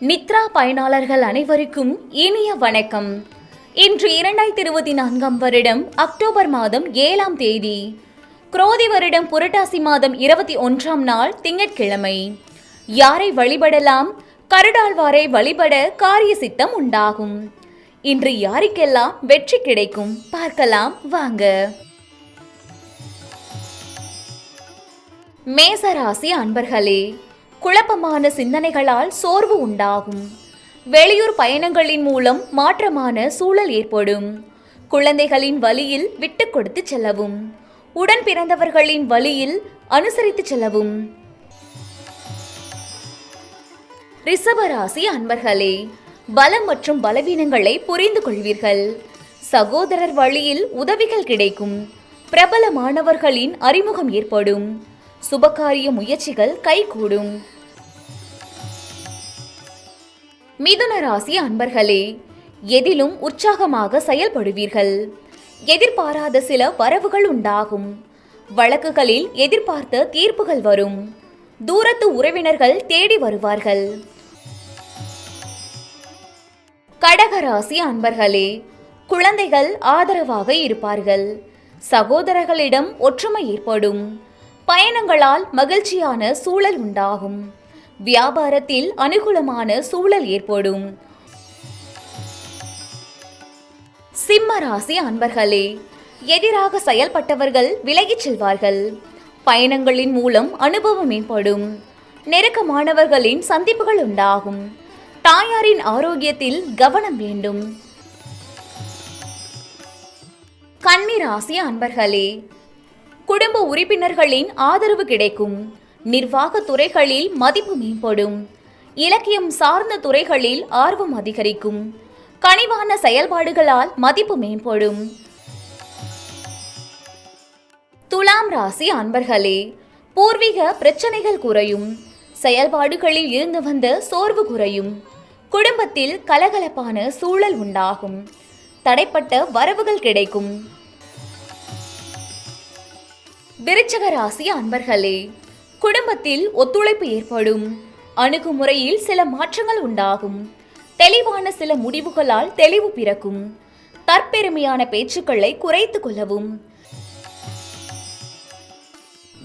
நித்ரா பயனாளர்கள் அனைவருக்கும் இனிய வணக்கம். இன்று 2024 வருடம் அக்டோபர் மாதம் 7ஆம் தேதி, குரோதி வருடம் புரட்டாசி மாதம் 21ஆம் நாள் திங்கட்கிழமை. யாரை வழிபடலாம்? கருடாழ்வாரை வழிபட காரிய சித்தம் உண்டாகும். இன்று யாருக்கெல்லாம் வெற்றி கிடைக்கும் பார்க்கலாம் வாங்க. மேசராசி அன்பர்களே, குழப்பமான சிந்தனைகளால் சோர்வு உண்டாகும். வெளியூர் பயணங்களின் மூலம் மாற்றமான சூழல் ஏற்படும். குழந்தைகளின் வழியில் விட்டு கொடுத்து செல்லவும். உடன் பிறந்தவர்களின் வழியில் அனுசரித்து செல்லவும். ரிஷபராசி அன்பர்களே, பலம் மற்றும் பலவீனங்களை புரிந்து கொள்வீர்கள். சகோதரர் வழியில் உதவிகள் கிடைக்கும். பிரபலமானவர்களின் அறிமுகம் ஏற்படும். சுபகாரிய முயற்சிகள் கைகூடும். மிதுன ராசி அன்பர்களே, எதிலும் உற்சாகமாக செயல்படுவீர்கள். எதிர்பாராத சில வரவுகள் உண்டாகும். வழக்குகளில் எதிர்பார்த்த தீர்ப்புகள் வரும். தூரத்து உறவினர்கள் தேடி வருவார்கள். கடகராசி அன்பர்களே, குழந்தைகள் ஆதரவாக இருப்பார்கள். சகோதரர்களிடம் ஒற்றுமை ஏற்படும். பயணங்களால் மகிழ்ச்சியான சூழல் உண்டாகும். வியாபாரத்தில் அனுகூலமான சூழல் ஏற்படும். சிம்ம ராசி அன்பர்களே, எதிராக செயல்பட்டவர்கள் விலகிச் செல்வார்கள். பயணங்களின் மூலம் அனுபவம் மேம்படும். நெருக்கமானவர்களின் சந்திப்புகள் உண்டாகும். தாயாரின் ஆரோக்கியத்தில் கவனம் வேண்டும். கன்னி ராசி அன்பர்களே, குடும்ப உறுப்பினர்களின் ஆதரவு கிடைக்கும். நிர்வாக துறைகளில் மதிப்பு மேம்படும். இலக்கியம் சார்ந்த துறைகளில் ஆர்வம் அதிகரிக்கும். கனிவான செயல்பாடுகளால் மதிப்பு மேம்படும். துலாம் ராசி அன்பர்களே, பூர்வீக பிரச்சனைகள் குறையும். செயல்பாடுகளில் இருந்து வந்த சோர்வு குறையும். குடும்பத்தில் கலகலப்பான சூழல் உண்டாகும். தடைப்பட்ட வரவுகள் கிடைக்கும். விருச்சிக ராசி அன்பர்களே, குடும்பத்தில் ஒத்துழைப்பு ஏற்படும். அணுகுமுறையில் சில மாற்றங்கள் உண்டாகும். தெளிவான சில முடிவுகளால் தெளிவு பிறக்கும். தற்பெருமையான பேச்சுக்களை குறைத்து கொள்ளவும்.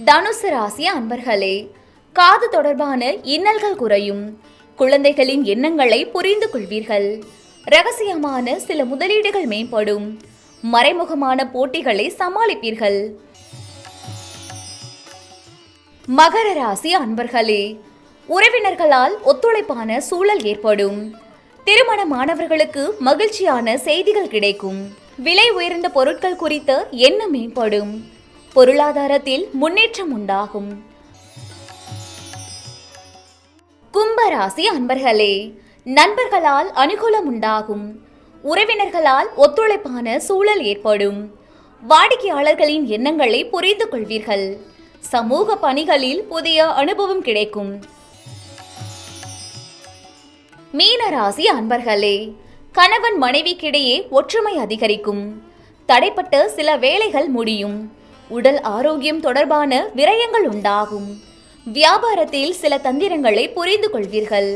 தனுசு ராசி அன்பர்களே, காது தொடர்பான இன்னல்கள் குறையும். குழந்தைகளின் எண்ணங்களை புரிந்து கொள்வீர்கள். ரகசியமான சில முதலீடுகள் மேம்படும். மறைமுகமான போட்டிகளை சமாளிப்பீர்கள். மகர ராசி அன்பர்களே, உறவினர்களால் ஒத்துழைப்பான சூழல் ஏற்படும். திருமணமானவர்களுக்கு மகிழ்ச்சியான செய்திகள் கிடைக்கும். விலை உயர்ந்த பொருட்கள் குறித்த எண்ணம் மேம்படும். பொருளாதாரத்தில் முன்னேற்றம் உண்டாகும். கும்பராசி அன்பர்களே, நண்பர்களால் அனுகூலம் உண்டாகும். உறவினர்களால் ஒத்துழைப்பான சூழல் ஏற்படும். வாடிக்கையாளர்களின் எண்ணங்களை புரிந்து கொள்வீர்கள். சமூக பணிகளில் புதிய அனுபவம் கிடைக்கும். மீனராசி அன்பர்களே, கணவன் மனைவிக்கிடையே ஒற்றுமை அதிகரிக்கும். தடைப்பட்ட சில வேலைகள் முடியும். உடல் ஆரோக்கியம் தொடர்பான விரயங்கள் உண்டாகும். வியாபாரத்தில் சில தந்திரங்களை புரிந்து கொள்வீர்கள்.